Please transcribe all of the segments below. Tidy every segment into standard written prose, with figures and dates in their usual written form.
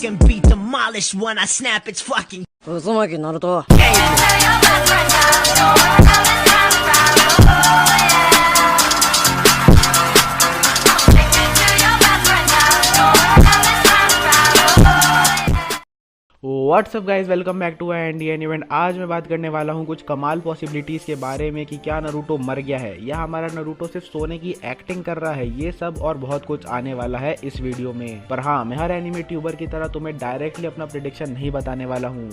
fucking be demolished when I snap its fucking 渦巻きナルト what's up guys, welcome back to Indian event. आज मैं बात करने वाला हूँ कुछ कमाल पॉसिबिलिटीज के बारे में कि क्या नारुतो मर गया है या हमारा नारुतो सिर्फ सोने की एक्टिंग कर रहा है। ये सब और बहुत कुछ आने वाला है इस वीडियो में। पर हाँ, मैं हर एनिमे ट्यूबर की तरह तुम्हें डायरेक्टली अपना प्रेडिक्शन नहीं बताने वाला हूँ।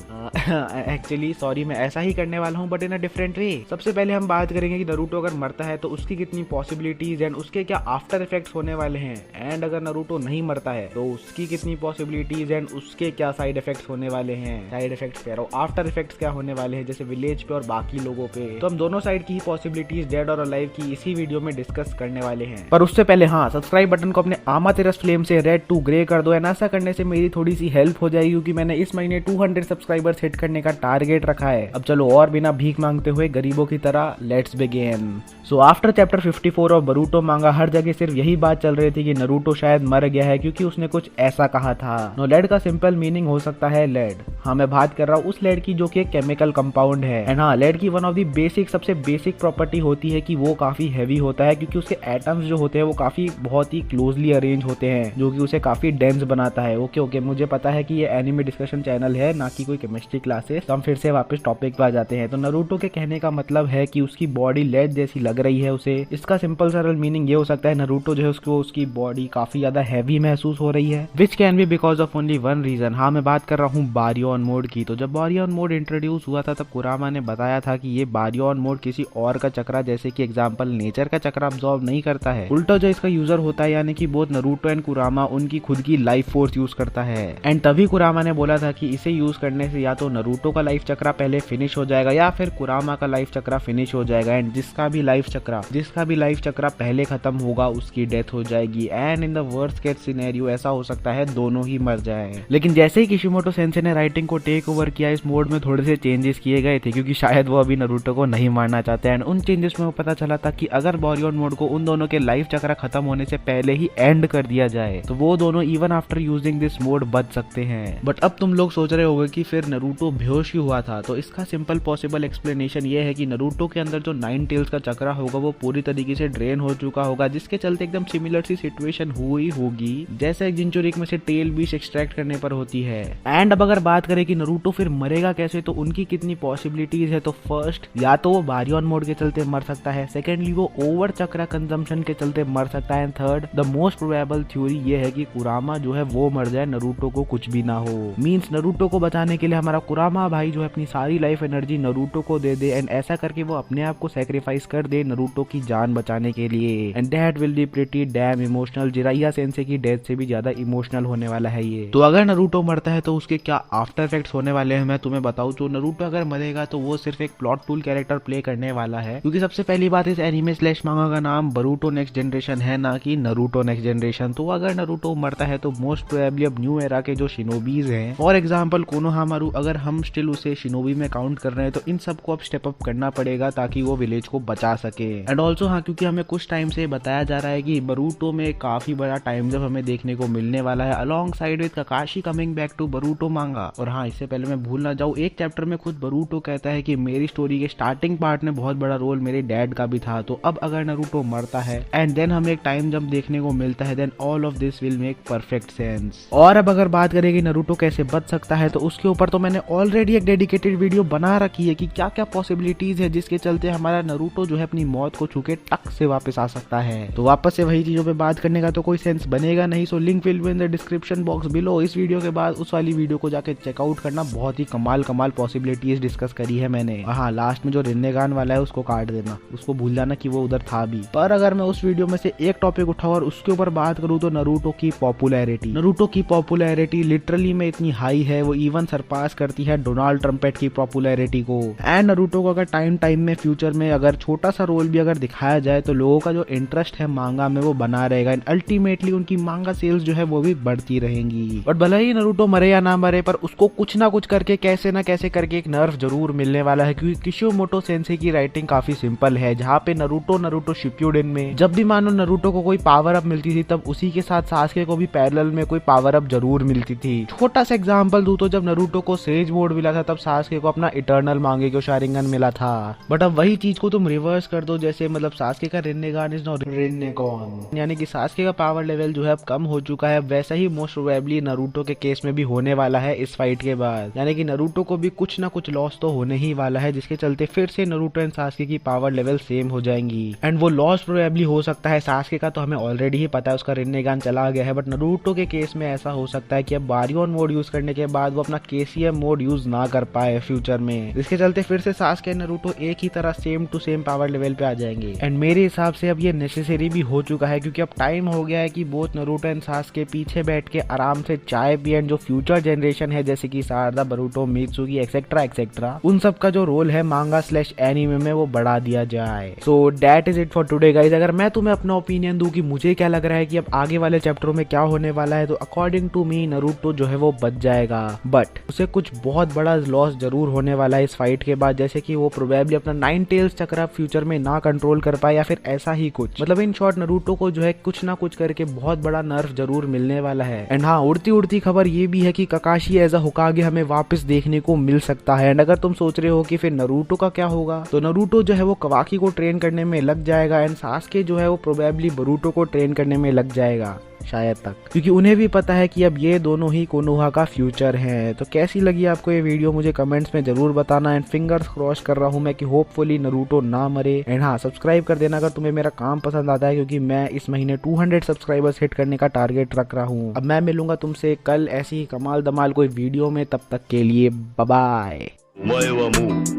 एक्चुअली सॉरी, मैं ऐसा ही करने वाला हूँ but in a different way. सबसे पहले हम बात करेंगे कि नारुतो अगर मरता है तो उसकी कितनी पॉसिबिलिटीज एंड उसके क्या आफ्टर इफेक्ट्स होने वाले हैं, एंड अगर नारुतो नहीं मरता है तो उसकी कितनी पॉसिबिलिटीज एंड उसके क्या साइड इफेक्ट्स होने वाले हैं। साइड इफेक्ट्स कह रहा हूँ, आफ्टर इफेक्ट्स क्या होने वाले हैं जैसे विलेज पे और बाकी लोगों पे। तो हम दोनों साइड की ही पॉसिबिलिटीज डेड और अलाइव की इसी वीडियो में डिस्कस करने वाले हैं। पर उससे पहले हाँ, सब्सक्राइब बटन को अपने आमातेरस फ्लेम से रेड टू ग्रे कर दो। ऐसा करने से मेरी थोड़ी सी हेल्प हो जाएगी क्योंकि मैंने इस महीने 200 सब्सक्राइबर्स हिट करने का टारगेट रखा है। अब चलो और बिना भीख मांगते हुए गरीबों की तरह let's begin. So after chapter 54 of Boruto मांगा हर जगह सिर्फ यही बात चल रही थी कि नारुतो शायद मर गया है क्योंकि उसने कुछ ऐसा कहा था। नो लेड का सिंपल मीनिंग हो सकता है लेड। हाँ, मैं बात कर रहा हूँ उस लेड की जो कि एक केमिकल कंपाउंड है। एंड हाँ, लेड की वन ऑफ दी बेसिक सबसे बेसिक प्रॉपर्टी होती है कि वो काफी हैवी होता है क्योंकि उसके एटम्स जो होते हैं वो काफी बहुत ही क्लोजली अरेंज होते हैं जो कि उसे काफी डेंस बनाता है। ओके, मुझे पता है कि ये एनिमे डिस्कशन चैनल है ना कि कोई केमिस्ट्री क्लासेस। तो हम फिर से वापस टॉपिक पे आ जाते हैं। तो नारुतो के कहने का मतलब है कि उसकी बॉडी लेड जैसी लग रही है उसे। इसका सिंपल सरल मीनिंग ये हो सकता है नारुतो जो है उसको उसकी बॉडी काफी ज्यादा हैवी महसूस हो रही है, which can be because of only one reason. हाँ, मैं बात कर रहा हूँ बारियोन मोड की। तो जब बारियोन मोड इंट्रोड्यूस हुआ था तब कुरामा ने बताया था कि ये बारियोन मोड किसी और का चक्रा जैसे कि एग्जांपल नेचर का चक्रा अब्सॉर्ब नहीं करता है, उल्टा जो इसका यूजर होता है यानी कि बोथ नारुतो एंड कुरामा उनकी खुद की लाइफ फोर्स यूज करता है। एंड तभी कुरामा ने बोला था कि इसे यूज करने से या तो नारुतो का लाइफ चक्रा पहले फिनिश हो जाएगा या फिर कुरामा का लाइफ चक्रा फिनिश हो जाएगा। एंड जिसका भी लाइफ चक्रा पहले खत्म होगा उसकी डेथ हो जाएगी। And in the worst case scenario ऐसा हो सकता है दोनों ही मर जाएं। लेकिन जैसे ही किशिमोटो सेंसे ने राइटिंग को टेक ओवर किया, इस मोड में थोड़े से चेंजेस किए गए थे क्योंकि शायद वो अभी नारुतो को नहीं मारना चाहते। एंड उन चेंजेस में वो पता चला था कि अगर बारियोन मोड को उन दोनों के लाइफ चक्र खत्म होने से पहले ही एंड कर दिया जाए तो वो दोनों even after using this mode बच सकते हैं। बट अब तुम लोग सोच रहे होगे कि फिर नारुतो बेहोश क्यों हुआ था। तो इसका सिंपल पॉसिबल एक्सप्लेनेशन ये है कि नारुतो के अंदर जो 9 टेल्स का चक्रा होगा वो पूरी तरीके से ड्रेन हो चुका होगा, जिसके चलते एकदम सिमिलर सी सिचुएशन हुई होगी जैसे एक जिंचुरिक में से टेल बीच एक्सट्रैक्ट करने पर होती है। एंड अब अगर बात करें कि नारुतो फिर मरेगा कैसे, तो उनकी कितनी पॉसिबिलिटीज है। तो फर्स्ट, या तो वो बारियोन मोड के चलते मर सकता है, सेकेंडली वो ओवर चक्रा कंजम्पशन के चलते मर सकता है, and third the most probable theory ये है कि कुरामा जो है वो मर जाए, नारुतो को कुछ भी ना हो। मींस नारुतो को बचाने के लिए हमारा कुरामा भाई जो है अपनी सारी लाइफ एनर्जी नारुतो को दे दे एंड ऐसा करके वो अपने आप को सैक्रिफाइस कर दे नारुतो की जान बचाने के लिए। And that will be pretty damn emotional. Jiraiya sensei की डेथ से भी ज्यादा इमोशनल होने वाला है ये। तो अगर नारुतो मरता है तो उसके क्या आफ्टर इफेक्ट्स होने वाले हैं मैं तुम्हें बताऊं तो नारुतो अगर मरेगा तो वो सिर्फ एक प्लॉट टूल कैरेक्टर प्ले करने वाला है क्योंकि सबसे पहली बात इस एनिमे स्लैश मांगा का नाम बोरुतो नेक्स्ट जनरेशन है ना कि नारुतो नेक्स्ट जनरेशन। तो अगर नारुतो मरता है तो मोस्ट प्रोबेबली अब न्यू एरा के जो शिनोबीज हैं, फॉर एग्जांपल कोनोहामारू, अगर हम स्टिल उसे शिनोबी में काउंट कर रहे हैं तो इन सबको अब स्टेप अप करना पड़ेगा ताकि वो विलेज को बचा सके। एंड ऑल्सो हाँ, क्योंकि हमें कुछ टाइम से बताया जा रहा है कि बोरुतो में काफी बड़ा टाइम जब हमें देखने को मिलने वाला है alongside with Kakashi coming back to Boruto manga. और हाँ, इससे पहले मैं भूल ना जाऊँ, एक चैप्टर में खुद बोरुतो कहता है कि मेरी स्टोरी के स्टार्टिंग पार्ट में बहुत बड़ा रोल मेरे डैड का भी था। तो अब अगर नारुतो मरता है एंड देन हमें एक टाइम जंप देखने को मिलता है, then all of this will make perfect sense. और अब अगर बात करें कि नारुतो कैसे बच सकता है तो उसके ऊपर तो मैंने ऑलरेडी एक डेडिकेटेड वीडियो बना रखी है कि क्या क्या पॉसिबिलिटीज है जिसके चलते हमारा नारुतो जो है अपनी मौत को छू के टक से वापस आ सकता है। तो वापस से वही चीजों पे बात करने का तो कोई सेंस बनेगा नहीं। So link will be in the description box below. इस वीडियो के बाद उस वाली वीडियो को जाके चेकआउट करना, बहुत ही कमाल पॉसिबिलिटीज डिस्कस करी है मैंने। हाँ, लास्ट में जो रिन्नेगान वाला है उसको काट देना, उसको भूल जाना कि वो उधर था भी। पर अगर मैं उस वीडियो में से एक टॉपिक उठाऊं और उसके ऊपर बात करूं तो नारुतो की पॉपुलैरिटी लिटरली में इतनी हाई है, वो इवन सरपास करती है डोनाल्ड ट्रम्पेट की पॉपुलैरिटी को। एंड नारुतो को अगर टाइम में फ्यूचर में अगर छोटा सा रोल भी अगर दिखाया जाए तो लोगों का जो इंटरेस्ट है मांगा में वो बना रहेगा एंड अल्टीमेटली उनकी मांगा सेल्स जो है वो भी बढ़ती रहेंगी। बट भले ही नारुतो मरे या ना मरे पर उसको कुछ ना कुछ करके कैसे ना कैसे करके एक नर्फ जरूर मिलने वाला है, क्योंकि किशिमोटो सेंसेई की राइटिंग काफी सिंपल है, जहाँ पे नरूटो शिप्यूडेन में जब भी मानो नरूटो को कोई पावर अप मिलती थी तब उसी के साथ सास्के को भी पैरेलल में कोई पावर अप जरूर मिलती थी। छोटा सा एग्जांपल दूं तो जब नरूटो को सेज मोड मिला था तब सास्के को अपना इटर्नल मांगेक्यो शारिंगन मिला था। बट अब वही चीज को तुम रिवर्स कर दो, जैसे मतलब सास्के का रिन्नेगान इज नाउ रिन्नेगॉन, यानी कि सास्के का पावर लेवल जो है अब कम हो चुका है। वैसा ही मोस्ट प्रोबेबली नरूटो के केस में भी होने वाला है इस फाइट के बाद, यानी कि नरूटो को भी कुछ ना कुछ लॉस तो होने ही वाला है, जिसके चलते फिर से नरूटो एंड सास्के की पावर लेवल सेम हो जाएंगी। एंड वो लॉस प्रोबेबली हो सकता है, सास्के का तो हमें ऑलरेडी ही पता है, उसका रिन्नेगान चला गया है, बट नरूटो के केस में ऐसा हो सकता है कि अब बारियोन मोड यूज करने के बाद वो अपना केसीएम मोड यूज ना कर पाए फ्यूचर में, जिसके चलते फिर से सास्के एंड नरूटो एक ही तरह same to same power level पे आ जाएंगे। एंड मेरे हिसाब से अब ये नेसेसरी भी हो चुका है, क्योंकि अब टाइम हो गया है कि बोथ नरूटो एंड सास्के पीछे बैठ के आराम से चाय पिए, जो फ्यूचर जनरेशन है जैसे कि सारदा, बरूटो, मित्सुगी एक्सेट्रा एक्सेट्रा, उन सब का जो रोल है मांगा स्लैश एनीमे में वो बढ़ा दिया जाए। So that is it for today guys. अगर मैं तुम्हें अपना ओपिनियन दूं कि मुझे क्या लग रहा है कि अब आगे वाले चैप्टरों में क्या होने वाला है, तो अकॉर्डिंग टू मी नरूटो जो है वो बच जाएगा, बट उसे कुछ बहुत बड़ा लॉस जरूर होने वाला है इस फाइट के बाद, जैसे कि वो प्रोबेबली अपना 9 टेल्स चक्रा फ्यूचर में ना कंट्रोल कर पाए या फिर ऐसा ही कुछ। मतलब इन शॉर्ट नरूटो को जो है कुछ ना कुछ करके बहुत बड़ा नर्फ जरूर मिलने वाला है। एंड हाँ, उड़ती उड़ती खबर ये भी है कि ककाशी एज अ होकागे हमें वापस देखने को मिल सकता है। एंड अगर तुम सोच रहे हो कि फिर नरूटो का क्या होगा, तो नरूटो जो है वो कवाकी को ट्रेन करने में लग जाएगा एंड सास्के जो है वो प्रोबेबली बरूटो को ट्रेन करने में लग जाएगा शायद तक, क्योंकि उन्हें भी पता है कि अब ये दोनों ही कोनोहा का फ्यूचर है। तो कैसी लगी आपको ये वीडियो मुझे कमेंट्स में जरूर बताना। एंड फिंगर्स क्रॉस कर रहा हूँ मैं कि होपफुली नरूटो ना मरे। एंड हाँ, सब्सक्राइब कर देना अगर तुम्हें मेरा काम पसंद आता है, क्योंकि मैं इस महीने 200 सब्सक्राइबर्स हिट करने का टारगेट रख रहा हूँ। अब मैं मिलूंगा तुमसे कल ऐसी ही कमाल धमाल कोई वीडियो में, तब तक के लिए बाय बाय।